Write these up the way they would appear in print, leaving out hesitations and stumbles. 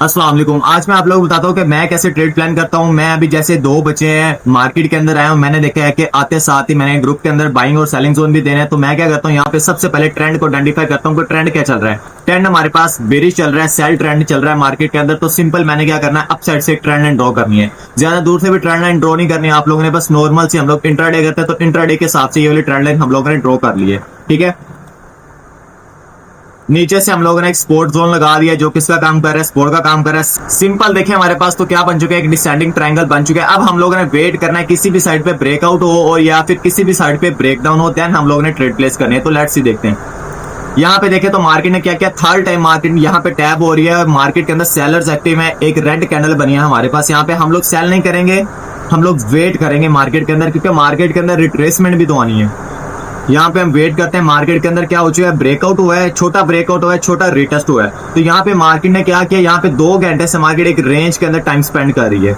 अस्सलाम वालेकुम। आज मैं आप लोगों को बताता हूँ कि मैं कैसे ट्रेड प्लान करता हूँ। मैं अभी जैसे 2 बचे हैं मार्केट के अंदर आया हूँ, मैंने देखा है कि आते साथ ही मैंने ग्रुप के अंदर बाइंग और सेलिंग जोन भी देना है। तो मैं क्या करता हूँ, यहाँ पे सबसे पहले ट्रेंड को आइडेंटिफाई करता हूँ कि ट्रेंड क्या चल रहा है। ट्रेंड हमारे पास बेरिश चल रहा है, सेल ट्रेंड चल रहा है मार्केट के अंदर। तो सिंपल मैंने क्या करना है, अप साइड से एक ट्रेंड लाइन ड्रॉ करनी है। ज्यादा दूर से भी ट्रेंड लाइन ड्रॉ नहीं करनी है आप लोगों ने, बस नॉर्मल से हम लोग इंट्राडे करते हैं तो इंट्राडे के हिसाब से ये वाली ट्रेंड लाइन हम लोगों ने ड्रॉ कर ली है। ठीक है, नीचे से हम लोगों ने एक सपोर्ट जोन लगा दिया जो किसका काम कर रहा है, सपोर्ट का काम कर रहा है। सिंपल देखिए हमारे पास तो क्या बन चुका है, एक डिसेंडिंग ट्रायंगल बन चुका है। अब हम लोगों ने वेट करना है किसी भी साइड पे ब्रेकआउट हो और या फिर किसी भी साइड पे ब्रेकडाउन हो, देन हम लोगों ने ट्रेड प्लेस करनी है। तो लेट्स सी देखते हैं यहाँ पे देखें तो मार्केट ने क्या किया, थर्ड टाइम मार्केट यहाँ पे टैप हो रही है। मार्केट के अंदर सेलर्स एक्टिव है, एक रेड कैंडल बनी है हमारे पास। यहाँ पे हम लोग सेल नहीं करेंगे, हम लोग वेट करेंगे मार्केट के अंदर, क्योंकि मार्केट के अंदर रिट्रेसमेंट भी तो आनी है। यहाँ पे हम वेट करते हैं मार्केट के अंदर क्या हो चुका है, ब्रेकआउट हुआ है, छोटा ब्रेकआउट हुआ है, छोटा रिटेस्ट हुआ है। तो यहाँ पे मार्केट ने क्या किया, यहाँ पे 2 घंटे से मार्केट एक रेंज के अंदर टाइम स्पेंड कर रही है।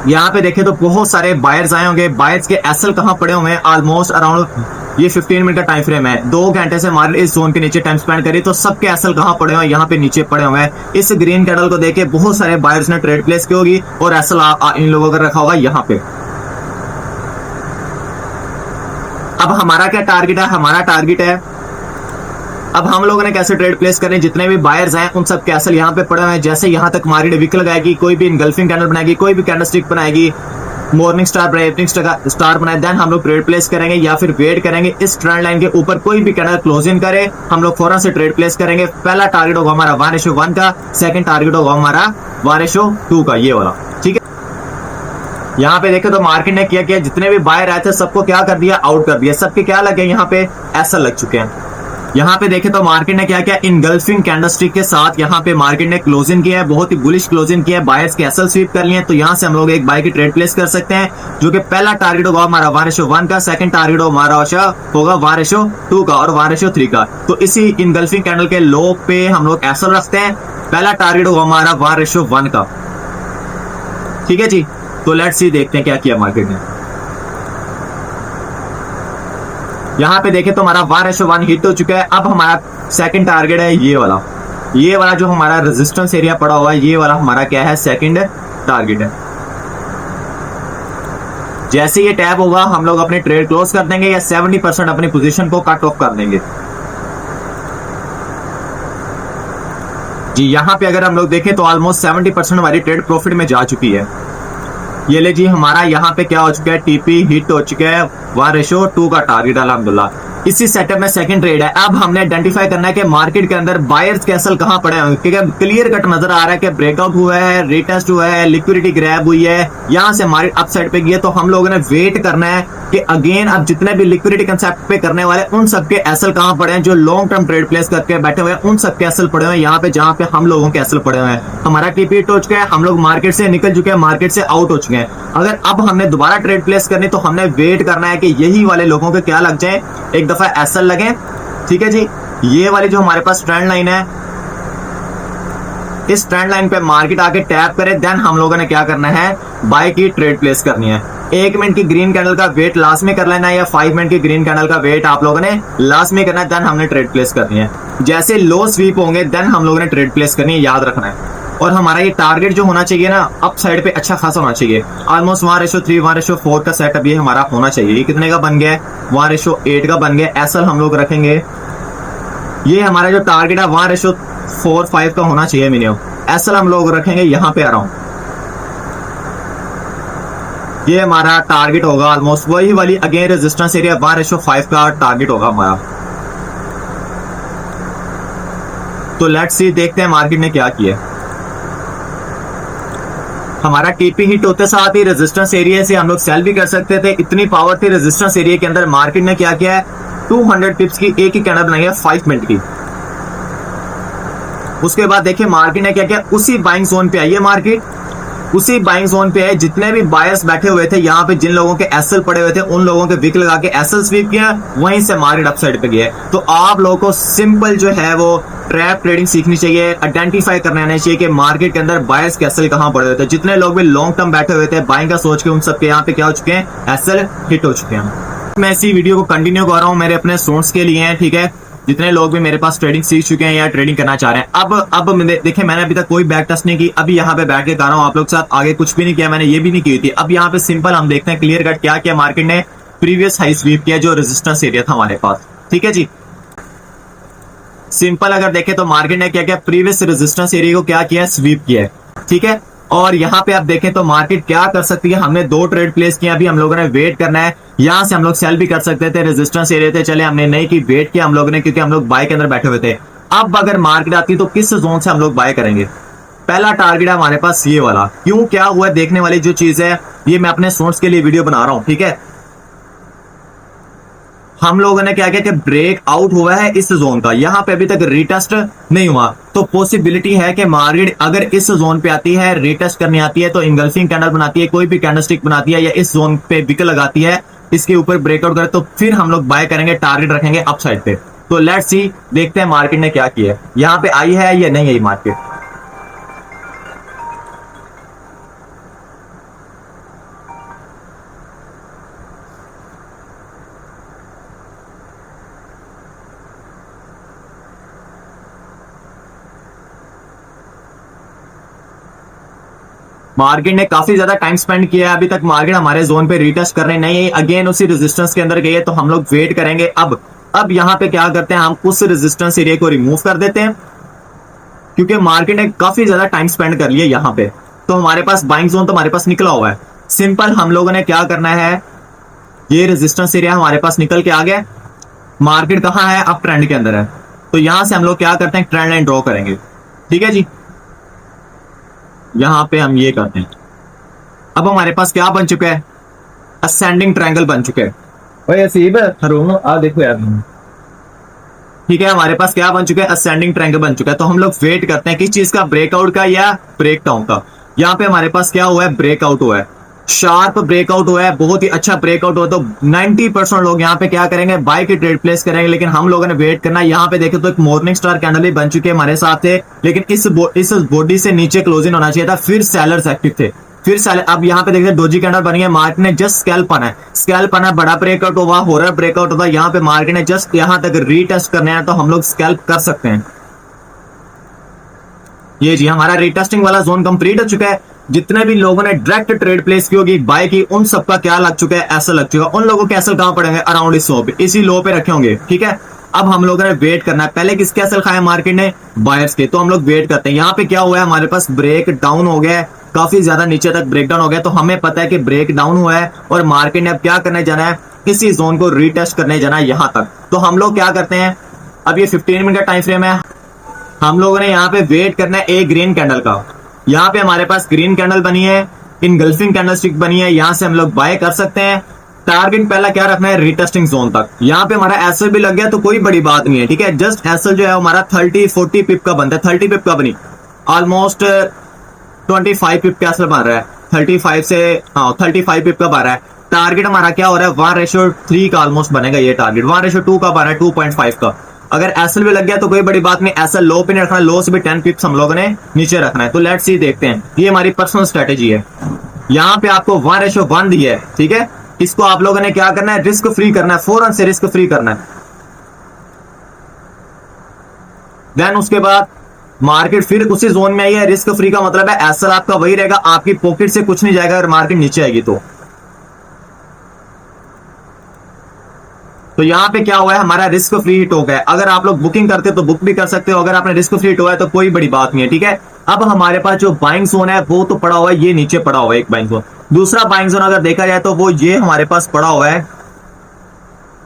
यहाँ पे देखें तो बहुत सारे बायर्स आए होंगे। बायर्स के एसएल कहाँ पड़े हुए हैं, ऑलमोस्ट अराउंड ये 15 मिनट का टाइम फ्रेम है। 2 घंटे से मार्केट इस जोन के नीचे टाइम स्पेंड करी, तो सबके एसएल कहाँ पड़े हुए हैं, यहाँ पे नीचे पड़े हुए हैं। इस ग्रीन कैंडल को देखे बहुत सारे बायर्स ने ट्रेड प्लेस की होगी और एसएल इन लोगों का रखा होगा यहाँ पे। अब हमारा क्या टारगेट है, हमारा टारगेट है अब हम लोगों ने कैसे ट्रेड प्लेस करने, जितने भी बायर्स हैं उन सब कैसल यहाँ पे पड़े हुए हैं। जैसे यहाँ तक मार्केट विक लगाएगी, कोई भी इनगल्फिंग कैंडल बनाएगी, कोई भी कैंडलस्टिक बनाएगी, मॉर्निंग स्टार बनाए, इवनिंग स्टार बनाए, देन हम लोग ट्रेड प्लेस करेंगे या फिर वेट करेंगे इस ट्रेंड लाइन के ऊपर कोई भी कैंडल क्लोजिंग करे, हम लोग फौरन से ट्रेड प्लेस करेंगे। पहला टारगेट होगा हमारा 1:1 का, सेकंड टारगेट होगा हमारा 1:2 का, ये वाला। ठीक है, यहाँ पे देखे तो मार्केट ने क्या किया, जितने भी बायर आए थे सबको क्या कर दिया, आउट कर दिया। सबके क्या लगे, यहाँ पे ऐसा लग चुके हैं। यहाँ पे देखे तो मार्केट ने क्या किया, इनगल्फिंग कैंडलस्टिक के साथ यहाँ पे मार्केट ने क्लोजिंग किया है, बहुत ही बुलिश क्लोजिंग किया है। बायर्स के एसएल स्वीप कर लिए, तो यहाँ से हम लोग एक बाय की ट्रेड प्लेस कर सकते हैं, जो कि पहला टारगेट होगा हमारा 1:1 का, सेकंड टारगेट हमारा होगा 1:2 का और 1:3 का। तो इसी इनगल्फिंग कैंडल के लो पे हम लोग एसएल रखते हैं, पहला टारगेट होगा हमारा 1:1 का। ठीक है जी, तो लेट्स सी देखते हैं क्या किया मार्केट ने। यहाँ पे देखें तो हमारा 1:1 हिट हो चुका है। अब हमारा सेकंड टारगेट है ये वाला जो हमारा रेजिस्टेंस एरिया पड़ा हुआ है, ये वाला हमारा क्या है, सेकंड टारगेट है। जैसे ये टैप होगा हम लोग अपने ट्रेड क्लोज कर देंगे या 70% अपनी पोजीशन को कट ऑफ कर देंगे जी। यहाँ पे अगर हम लोग देखें तो ऑलमोस्ट 70% हमारी ट्रेड प्रॉफिट में जा चुकी है। ये ले जी, हमारा यहाँ पे क्या हो चुका है, टीपी हिट हो चुका है 1:2 का टारगेट अल्हम्दुलिल्लाह। इसी सेटअप में सेकंड ट्रेड है। अब हमने आइडेंटिफाई करना है कि मार्केट के अंदर बायर्स के एसएल कहां पड़े हैं, क्योंकि क्लियर कट नजर आ रहा है कि ब्रेकआउट हुआ है, रिटेस्ट हुआ है, लिक्विडिटी ग्रैब हुई है, यहाँ से मार्केट अप साइड पे गई है। तो हम लोगों ने वेट करना है कि अगेन अब जितने भी लिक्विडिटी कंसेप्ट पे करने वाले उन सबके एसएल कहां पड़े हैं, जो लॉन्ग टर्म ट्रेड प्लेस करके बैठे हुए हैं उन सबके एसएल पड़े हुए हैं यहाँ पे, जहां पे हम लोगों के एसएल पड़े हुए हैं। हमारा टीपी हिट हो चुका है, हम लोग मार्केट से निकल चुके हैं, मार्केट से आउट हो चुके हैं। अगर अब हमने दोबारा ट्रेड प्लेस करनी तो हमने वेट करना है कि यही वाले लोगों के क्या लग जाए, एक दफा एसएल लगे। ठीक है जी, ये वाली जो हमारे पास ट्रेंड लाइन है, इस ट्रेंड लाइन पे मार्केट आके टैप करे, देन हम लोगों ने क्या करना है, बाय की ट्रेड प्लेस करनी है। 1 मिनट की ग्रीन कैंडल का वेट लास्ट में कर लेना है या 5 मिनट की ग्रीन कैंडल का वेट आप लोगों ने लास्ट में करना है, देन हमने ट्रेड प्लेस करनी है। जैसे लो स्वीप होंगे देन हम लोगों ने ट्रेड प्लेस करनी है, याद रखना है। और हमारा ये टारगेट जो होना चाहिए ना, अप साइड पे अच्छा खासा होना चाहिए, ऑलमोस्ट 1:3 1:4 का सेटअप ये हमारा होना चाहिए। ये कितने का बन गया है, 1:8 का बन गया। एसएल हम लोग रखेंगे, ये हमारा जो टारगेट है 1:4-5 का होना चाहिए मिनिमम। एसएल हम लोग रखेंगे यहाँ पे अराउंड, ये हमारा टारगेट होगा ऑलमोस्ट वही वाली अगेन रेजिस्टेंस एरिया 1:5 का टारगेट होगा हमारा। तो लेट्स सी देखते हैं मार्केट ने क्या किया। हमारा टीपी हिट होते साथ ही रेजिस्टेंस एरिया से हम लोग सेल भी कर सकते थे, इतनी पावर थी रेजिस्टेंस एरिया के अंदर। मार्केट ने क्या किया है, 200 पिप्स की एक ही कैंडल बनाई है 5 मिनट की। उसके बाद देखिए मार्केट ने क्या किया, उसी बाइंग जोन पे आई है मार्केट, उसी बाइंग जोन पे है। जितने भी बायर्स बैठे हुए थे यहाँ पे, जिन लोगों के एसएल पड़े हुए थे उन लोगों के विक लगा के एसएल स्वीप किया, वहीं से मार्केट अप साइड पे गया। तो आप लोगों को सिंपल जो है वो ट्रैप ट्रेडिंग सीखनी चाहिए, आइडेंटिफाई करना आना चाहिए कि मार्केट के अंदर बायर्स के एसएल कहां पड़े हुए थे। जितने लोग भी लॉन्ग टर्म बैठे हुए थे बाइंग का सोच के, उन सबके यहाँ पे क्या हो चुके हैं, एसएल हिट हो चुके हैं। मैं इसी वीडियो को कंटिन्यू कर रहा हूँ, मेरे अपने स्टूडेंट्स के लिए है, ठीक है। जितने लोग भी मेरे पास ट्रेडिंग सीख चुके हैं या ट्रेडिंग करना चाह रहे हैं। अब देखिए, मैंने अभी तक कोई बैक टेस्ट नहीं की, अभी यहाँ पे बैठ के कर रहा हूँ आप लोग के साथ, आगे कुछ भी नहीं किया मैंने, ये भी नहीं की थी। अब यहाँ पे सिंपल हम देखते हैं क्लियर कट क्या किया मार्केट ने, प्रीवियस हाई स्वीप किया जो रेजिस्टेंस एरिया था हमारे पास, ठीक है जी। सिंपल अगर देखें तो मार्केट ने क्या किया, प्रीवियस रेजिस्टेंस एरिया को क्या किया, स्वीप किया है, ठीक है। और यहाँ पे आप देखें तो मार्केट क्या कर सकती है, हमने 2 ट्रेड प्लेस किया, अभी हम लोगों ने वेट करना है, यहां से हम लोग सेल भी कर सकते थे, रेजिस्टेंस एरिया थे, चले हमने नहीं की, वेट किया हम लोगों ने, क्योंकि हम लोग बाय के अंदर बैठे हुए थे। अब अगर मार्केट आती तो किस जोन से हम लोग बाय करेंगे, पहला टारगेट है हमारे पास ये वाला। क्यों क्या हुआ देखने वाली जो चीज है, ये मैं अपने सोर्स के लिए वीडियो बना रहा हूं, ठीक है। हम लोगों ने क्या किया कि ब्रेक आउट हुआ है इस जोन का, यहां पे अभी तक रीटेस्ट नहीं हुआ, तो पॉसिबिलिटी है कि मार्केट अगर इस जोन पे आती है, रीटेस्ट करने आती है, तो इंगल्फिंग कैंडल बनाती है, कोई भी कैंडलस्टिक बनाती है या इस जोन पे विक लगाती है, इसके ऊपर ब्रेकआउट करे, तो फिर हम लोग बाय करेंगे, टारगेट रखेंगे अपसाइड पे। तो लेट्स सी, देखते हैं मार्केट ने क्या किया, यहां पे आई है या नहीं आई मार्केट। मार्केट ने काफी ज्यादा टाइम स्पेंड किया है, अभी तक मार्केट हमारे जोन पे रीटेस्ट कर रहे नहीं है, अगेन उसी रेजिस्टेंस के अंदर गई है, तो हम लोग वेट करेंगे। अब यहाँ पे क्या करते हैं, हम उस रेजिस्टेंस एरिया को रिमूव कर देते हैं, क्योंकि मार्केट ने काफी ज्यादा टाइम स्पेंड कर लिया यहाँ पे, तो हमारे पास बाइंग जोन तो हमारे पास निकला हुआ है। सिंपल हम लोगों ने क्या करना है, ये रेजिस्टेंस एरिया हमारे पास निकल के आ गया, मार्केट कहाँ है, अब ट्रेंड के अंदर है, तो यहां से हम लोग क्या करते हैं, ट्रेंड लाइन ड्रॉ करेंगे, ठीक है जी। यहां पे हम ये करते हैं, अब हमारे पास क्या बन चुका है, असेंडिंग ट्रायंगल बन चुका है। ओए असीब आ देखो यार, ठीक है, हमारे पास क्या बन चुका है, असेंडिंग ट्रायंगल बन चुका है। तो हम लोग वेट करते हैं किस चीज का, ब्रेकआउट का या ब्रेकडाउन का। यहाँ पे हमारे पास क्या हुआ है, ब्रेकआउट हुआ है, शार्प ब्रेकआउट हुआ है, बहुत ही अच्छा ब्रेकआउट हुआ, तो 90% लोग यहाँ पे क्या करेंगे, बाय की ट्रेड प्लेस करेंगे। लेकिन हम लोगों ने वेट करना, यहाँ पे देखे तो एक मॉर्निंग स्टार कैंडल भी बन चुके हमारे साथ थे, लेकिन इस बॉडी से नीचे क्लोजिंग होना चाहिए था, फिर सेलर्स एक्टिव थे, फिर सेलर। अब यहाँ पे देखते डोजी कैंडल बनी है, मार्केट ने जस्ट स्कैल्प आना है, स्कैल्प आना, बड़ा ब्रेकआउट हुआ, हॉरर ब्रेकआउट हुआ, यहाँ पे मार्केट ने जस्ट यहाँ तक रीटेस्ट करना है, तो हम लोग स्कैल्प कर सकते हैं। ये जी हमारा रीटेस्टिंग वाला जोन कंप्लीट हो चुका है। जितने भी लोगों ने डायरेक्ट ट्रेड प्लेस की होगी, बाय की, उन सबका क्या लग चुका है, ऐसा लग चुका है। उन लोगों के एसल कहां पड़ेंगे, अराउंड इस लो पे, इसी लो पे रखे होंगे, ठीक है। अब हम लोगों ने वेट करना है, पहले किसके एसल खाए मार्केट ने, बायर्स के, तो हम लोग वेट करते हैं। यहाँ पे क्या हुआ है, हमारे पास ब्रेक डाउन हो गया है, काफी ज्यादा नीचे तक ब्रेक डाउन हो गया, तो हमें पता है कि ब्रेक डाउन हुआ है और मार्केट ने अब क्या करने जाना है, किसी जोन को रीटेस्ट करने जाना है यहां तक। तो हम लोग क्या करते हैं, अब ये 15 मिनट का टाइम फ्रेम है, हम लोगों ने यहाँ पे वेट करना है एक ग्रीन कैंडल का। यहाँ पे हमारे पास ग्रीन कैंडल बनी है, इनगल्फिंग कैंडलस्टिक बनी है, यहां से हम लोग बाय कर सकते हैं। टारगेट पहला क्या रखना है, रीटेस्टिंग जोन तक। यहाँ पे हमारा एसएल भी लग गया, तो कोई बड़ी बात नहीं है, ठीक है। जस्ट एसएल जो है हमारा 30-40 पिप का बनता है, 30 पिप का बनी, ऑलमोस्ट 25 पिप का एसएल बन रहा है, 35 से 35 पिप का बन रहा है। टारगेट हमारा क्या हो रहा है, 1:3 का ऑलमोस्ट बनेगा ये टारगेट, 1:2 का बन रहा है, 2.5 का। अगर एसएल भी लग गया तो कोई बड़ी बात नहीं, एसएल लो पे नहीं रखना, लो से भी 10 पिप्स हम लोगों ने नीचे रखना है। तो लेट्स सी, देखते हैं, ये हमारी पर्सनल स्ट्रेटेजी है। यहाँ पे आपको 1:1 दिया है, ठीक है। इसको आप लोगों ने क्या करना है, रिस्क फ्री करना है, फौरन से रिस्क फ्री करना है। देन उसके बाद मार्केट फिर उसी जोन में आई है, रिस्क फ्री का मतलब है एसएल आपका वही रहेगा, आपकी पॉकेट से कुछ नहीं जाएगा अगर मार्केट नीचे आएगी तो यहाँ पे क्या हुआ है, हमारा रिस्क फ्री हिट हो गया। अगर आप लोग बुकिंग करते हो तो बुक भी कर सकते हो, अगर आपने रिस्क फ्री हिट हुआ है तो कोई बड़ी बात नहीं है, ठीक है। अब हमारे पास जो बाइंग जोन है वो तो पड़ा हुआ है, ये नीचे पड़ा हुआ है एक बाइंग जोन। दूसरा बाइंग जोन अगर देखा जाए तो वो ये हमारे पास पड़ा हुआ है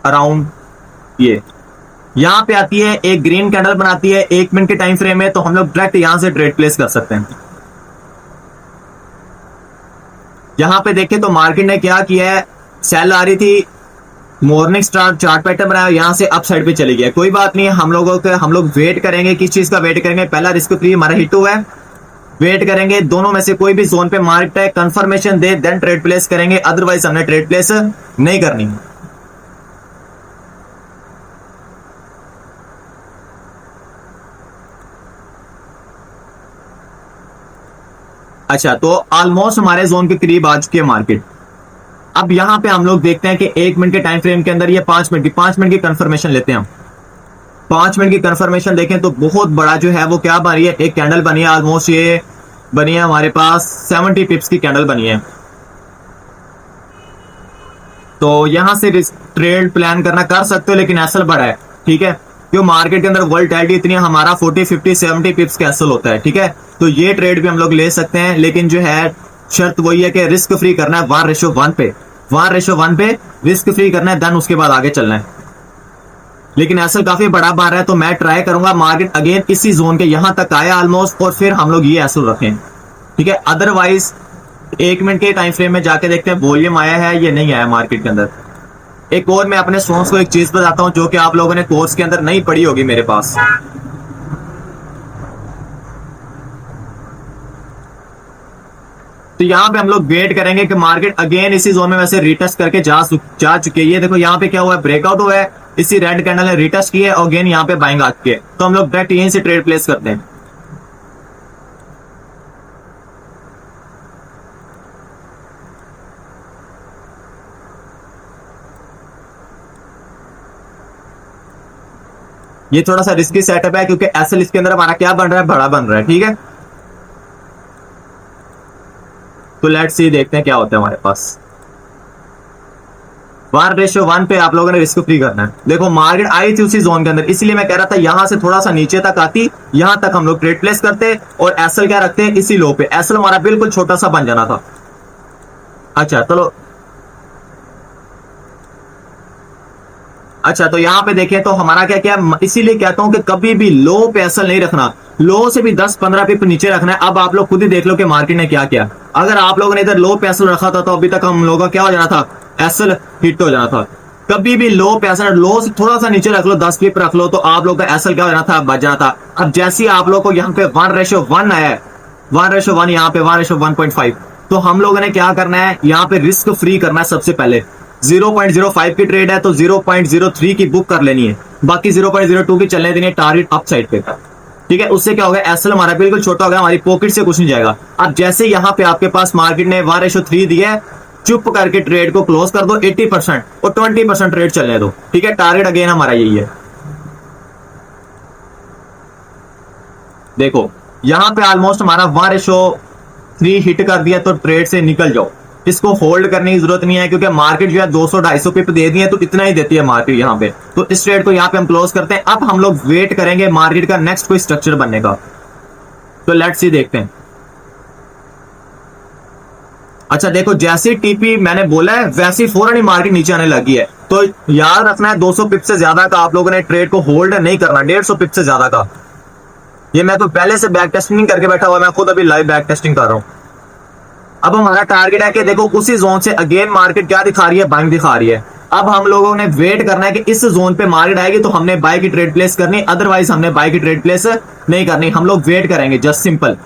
अराउंड ये, यहाँ पे आती है, एक ग्रीन कैंडल बनाती है 1 मिनट के टाइम फ्रेम में, तो हम लोग डायरेक्ट यहां से ट्रेड प्लेस कर सकते हैं। यहां पे देखें तो मार्केट ने क्या किया है, सेल आ रही थी, मॉर्निंग स्टार चार्ट पैटर्न बनाया, यहां से अप साइड पे चली गया, कोई बात नहीं है। हम लोग वेट करेंगे, किस चीज का वेट करेंगे, पहला रिस्क फ्री हमारा हिट हुआ है, वेट करेंगे, दोनों में से कोई भी जोन पे मार्केट है कंफर्मेशन दे, देन ट्रेड प्लेस करेंगे, अदरवाइज हमने ट्रेड प्लेस नहीं करनी। अच्छा, तो ऑलमोस्ट हमारे जोन के करीब आ चुकी है मार्केट। अब यहां पे हम लोग देखते हैं कि 1 मिनट के टाइम फ्रेम के अंदर ये 5 मिनट की कंफर्मेशन लेते हैं हम। 5 मिनट की कंफर्मेशन देखें तो बहुत बड़ा जो है वो क्या बनी है, एक कैंडल बनी है, ऑलमोस्ट ये बनी है हमारे पास 70 पिप्स की कैंडल बनी है। तो यहां से ट्रेड प्लान करना कर सकते हो, लेकिन एसल बड़ा है, ठीक है, क्यों मार्केट के अंदर वोलेटिलिटी इतनी है, हमारा 40 50 70 पिप्स का एसल होता है, ठीक है। तो ये ट्रेड भी हम लोग ले सकते हैं, लेकिन जो है शर्त वही है कि रिस्क फ्री करना है 1:1 पे, 1:1 पे रिस्क फ्री करना है, देन उसके बाद आगे चलना है। लेकिन एसल काफी बड़ा बार है, तो मैं ट्राई करूंगा मार्केट अगेन इसी जोन के यहां तक आया ऑलमोस्ट, और फिर हम लोग ये एसल रखें, ठीक है। अदरवाइज 1 मिनट के टाइम फ्रेम में जाके देखते हैं वॉल्यूम आया है या नहीं आया मार्केट के अंदर। एक और मैं अपने सोर्स को एक चीज बताता हूं जो कि आप लोगों ने कोर्स के अंदर नहीं पढ़ी होगी मेरे पास। तो यहाँ पे हम लोग वेट करेंगे कि मार्केट अगेन इसी जोन में वैसे रिटेस्ट करके जा चुकी है। ये देखो यहाँ पे क्या हुआ है, ब्रेकआउट हुआ है, इसी रेड कैंडल ने रिटेस्ट की है और अगेन यहाँ पे बाइंग आ चुकी है। तो हम लोग डायरेक्ट यहीं से ट्रेड प्लेस करते हैं। ये थोड़ा सा रिस्की सेटअप है क्योंकि एसएल इसके अंदर हमारा क्या बन रहा है, बड़ा बन रहा है, ठीक है। तो लेट्स सी, देखते हैं क्या होता है हमारे पास। 1:1 पे आप लोगों ने रिस्क फ्री करना है। देखो मार्केट आई थी उसी जोन के अंदर, इसलिए मैं कह रहा था यहां से थोड़ा सा नीचे तक आती, यहां तक हम लोग ट्रेड प्लेस करते और एसएल क्या रखते हैं इसी लो पे। एसएल हमारा बिल्कुल छोटा सा बन जाना था। अच्छा चलो, अच्छा तो यहाँ पे देखें तो हमारा क्या क्या, इसीलिए कहता हूं कि कभी भी लो पे एसएल नहीं रखना, लो से भी 10-15 पिप नीचे रखना है। अब आप लोग खुद ही देख लो कि मार्केट ने क्या किया। अगर आप लोगों ने इधर लो पे एसएल रखा था तो अभी तक हम लोगों का क्या हो जाना था, एसएल हिट हो जाना था। कभी भी लो पे एसएल, लो से थोड़ा सा नीचे रख लो, 10 पिप रख लो, तो आप लोग का एसएल क्या हो जाना था, बच जाना था। अब जैसे ही आप लोग को यहाँ पे 1:1 आया है, 1:1 यहाँ पे 1:1.5, तो हम लोगों ने क्या करना है, यहाँ पे रिस्क फ्री करना है सबसे पहले। 0.05 की ट्रेड है तो 0.03 की बुक कर लेनी है, बाकी 0.02 की चलने देनी है टारगेट अप साइड पे, ठीक है। उससे क्या होगा, एसएल हमारा बिल्कुल छोटा हो गया, हमारी पॉकेट से कुछ नहीं जाएगा। अब जैसे यहाँ पे आपके पास मार्केट ने 1:3 दिया है, चुप करके ट्रेड को क्लोज कर दो 80% और 20% ट्रेड चलने दो, ठीक है। टारगेट अगेन हमारा यही है। देखो यहाँ पे ऑलमोस्ट हमारा 1:3 हिट कर दिया, तो ट्रेड से निकल जाओ, इसको होल्ड करने की जरूरत नहीं है क्योंकि मार्केट जो है 200-250 पिप दे दी है, तो इतना ही देती है मार्केट यहाँ पे। तो इस ट्रेड को यहाँ पे हम क्लोज करते हैं। अब हम लोग वेट करेंगे मार्केट का नेक्स्ट कोई स्ट्रक्चर बनने का। तो लेट्स सी, देखते हैं। अच्छा देखो, जैसे टीपी मैंने बोला है वैसे फौरन ही मार्केट नीचे आने लगी है। तो याद रखना है 200 पिप से ज्यादा का आप लोगों ने ट्रेड को होल्ड नहीं करना, 150 पिप से ज्यादा का। ये मैं तो पहले से बैक टेस्टिंग करके बैठा हुआ, मैं खुद अभी लाइव बैक टेस्टिंग कर रहा हूँ। अब हमारा टारगेट है कि देखो उसी जोन से अगेन मार्केट क्या दिखा रही है, बाइंग दिखा रही है। अब हम लोगों ने वेट करना है कि इस जोन पे मार्केट आएगी तो हमने बाय की ट्रेड प्लेस करनी, अदरवाइज हमने बाय की ट्रेड प्लेस नहीं करनी। हम लोग वेट करेंगे, जस्ट सिंपल।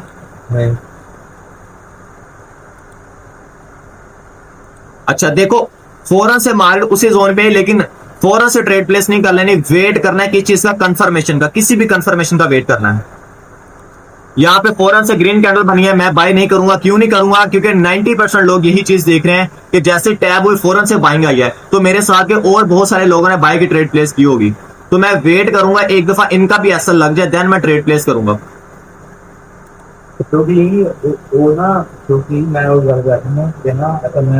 अच्छा देखो, फौरन से मार्केट उसी जोन पे, लेकिन फौरन से ट्रेड प्लेस नहीं कर लेनी, वेट करना है किस चीज का, कंफर्मेशन का, किसी भी कंफर्मेशन का वेट करना है। यहाँ पे फौरन से ग्रीन कैंडल बनी है, मैं बाय नहीं करूंगा। क्यों नहीं करूंगा, क्योंकि 90% लोग यही चीज देख रहे हैं कि जैसे टैब हुई फौरन से बाइंग आई है, तो मेरे साथ के और बहुत सारे लोगों ने बाय की ट्रेड प्लेस की होगी। तो मैं वेट करूंगा, एक दफा इनका भी एसएल लग जाए, देन मैं ट्रेड प्लेस करूंगा। क्योंकि वो ना, क्योंकि मैं उस घर बैठा हूँ ना, अगर मैं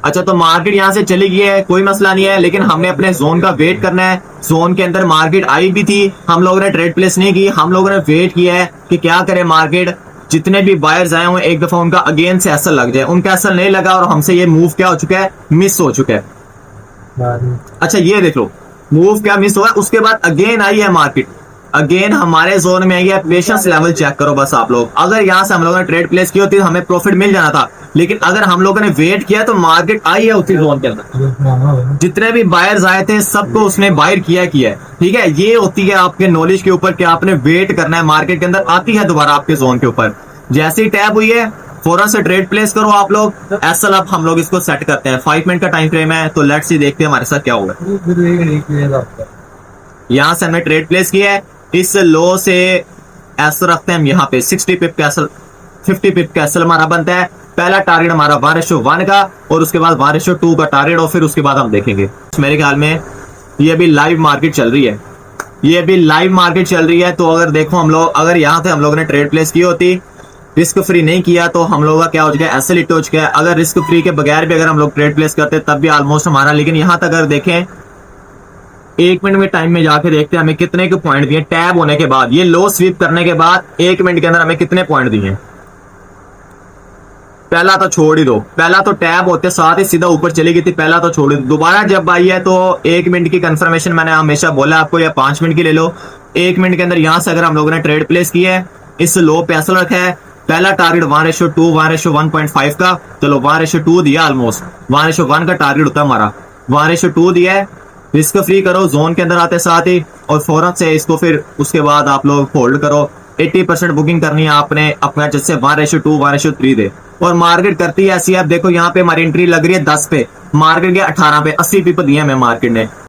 अच्छा तो मार्केट यहाँ से चली गई है, कोई मसला नहीं है, लेकिन हमने अपने जोन का वेट करना है। जोन के अंदर मार्केट आई भी थी, हम लोगों ने ट्रेड प्लेस नहीं की, हम लोगों ने वेट किया है कि क्या करे मार्केट, जितने भी बायर्स आए हुए एक दफा उनका अगेन से एसएल लग जाए। उनका एसएल नहीं लगा और हमसे ये मूव क्या हो चुका है, मिस हो चुका है। अच्छा ये देख लो, मूव क्या मिस हुआ, उसके बाद अगेन आई है मार्केट, अगेन हमारे जोन में आई है। पेशेंस लेवल चेक करो बस आप लोग। अगर यहाँ से हम लोगों ने ट्रेड प्लेस की होती तो हमें प्रॉफिट मिल जाना था, लेकिन अगर हम लोगों ने वेट किया तो मार्केट आई है उसी जोन के अंदर। जितने भी बायर्स आए थे सबको उसने बायर किया है, ठीक है। ये होती है आपके नॉलेज के ऊपर कि आपने वेट करना है, मार्केट के अंदर आती है दोबारा आपके जोन के ऊपर। जैसे ही टैप हुई है फौरन से ट्रेड प्लेस करो आप लोग। एसएल अब हम लोग इसको सेट करते हैं, 5 मिनट का टाइम फ्रेम है, तो लेट्स सी देखते हैं हमारे साथ क्या होगा। यहाँ से हमने ट्रेड प्लेस किया है, इस लो से एसएल रखते हैं हम यहाँ पे 60 पिप का एसएल, 50 पिप का एसएल हमारा बनता है। पहला टारगेट हमारा 1:1 का और उसके बाद 1:2 का टारगेट, और फिर उसके बाद हम देखेंगे। मेरे ख्याल में ये अभी लाइव मार्केट चल रही है, ये अभी लाइव मार्केट चल रही है। तो अगर देखो हम लोग, अगर यहाँ से हम लोगों ने ट्रेड प्लेस की होती, रिस्क फ्री नहीं किया, तो हम लोगों का क्या हो चुका है, ऐसे लिट हो चुका है। अगर रिस्क फ्री के बगैर भी अगर हम लोग ट्रेड प्लेस करते तब भी ऑलमोस्ट हमारा, लेकिन यहाँ तक अगर देखें 1 मिनट में टाइम में जाके देखते हैं हमें कितने के पॉइंट दिए टैब होने के बाद, ये लो स्वीप करने के बाद 1 मिनट के अंदर हमें कितने पॉइंट दिए। पहला तो छोड़ ही दो, पहला तो टैब होते साथ ही सीधा ऊपर चली गई थी, पहला तो छोड़ ही दो। दोबारा जब आई है तो 1 मिनट की कंफर्मेशन मैंने हमेशा बोला आपको, या 5 मिनट की ले लो। 1 मिनट के अंदर यहां से अगर हम लोगों ने ट्रेड प्लेस किया है, इस लो पे असर रखा है, पहला टारगेट 1:2 1:1.5 का, चलो 1:2 दिया, ऑलमोस्ट 1:1 का टारगेट होता है हमारा, 1:2 दिया है। रिस्क फ्री करो जोन के अंदर आते साथ ही, और फौरन से इसको फिर उसके बाद आप लोग होल्ड करो। 80% बुकिंग करनी है आपने अपना, जैसे 1:2 1:3 दे। और मार्केट करती है ऐसी, आप देखो यहाँ पे हमारी एंट्री लग रही है 10 पे, मार्केट के 18 पे, 80 पिप दिए हमें मार्केट ने।